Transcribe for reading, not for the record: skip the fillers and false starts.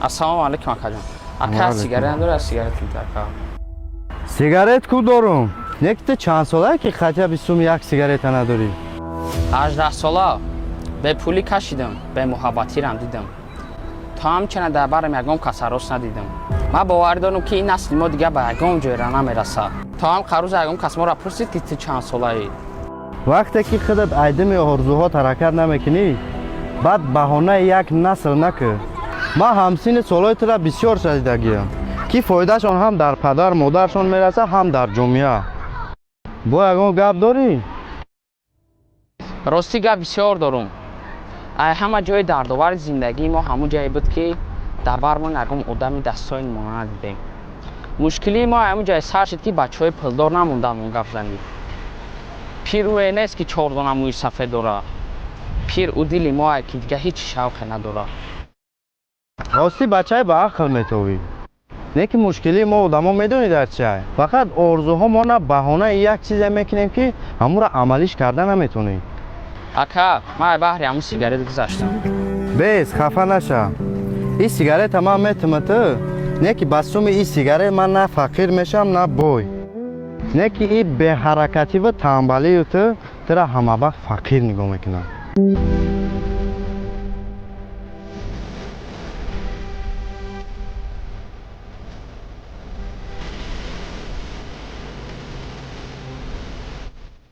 Ассалому алайкум акаҷон. Ака сигарет надорад? Сигарет мида ака. Сигарет ку дорум. Некте чанд солае ки хотя бы сум як сигарета надорӣ? 18 сола бе пулӣ кашидам, бе муҳаббатӣ рандидам. То ҳамчунин дар барам ягон касарос надидам. Ман бовар дорам ки ин насли мо дига ба ягон ҷойра намерасад. То ҳам қарӯз ягон кас моро пурсид ки ту чанд солаӣ? Вақте ки худат айдами орзуҳо ҳаракат намекунӣ, баъд баҳонаи як насл накун. Ман ҳамсини солҳои тура бисёр шанидагиам, ки фоидашон ҳам дар падар модаршон мерасад, ҳам дар ҷомеа. Бо ягон гап дорӣ? Ростӣ гап бисёр дорум. Ай ҳама ҷои дардовари зиндагии мо ҳамун ҷое буд, ки дар бармон ягон одами дастсои монанд дидем. Мушкилии мо ҳамун ҷое сар шуд, ки бачаҳои пулдор намонданд гап занӣ. Пир ӯе нест, ки 4 дона мӯи сафед дорад. Пир ӯ дили моае, ки дига ҳеҷ шавқе надорад. Ростӣ бачаи ба ақл метовӣ. Не ки мушкилии мо одамо медонӣ дар чиай? Фақат орзуҳо мо на баҳонаи як чизе мекунем, ки ҳамонро амалиш карда наметонем. Ака, ман баҳри ҳамун сигарет гузаштам. Бес, хафа наша. Ин сигарета ман метума ту? Не ки ба суми ин сигарет ман на фақир мешам, на бой. Не ки ин беҳаракативу тамбалию ту тура ҳамавақт фақир нигоҳ мекунам.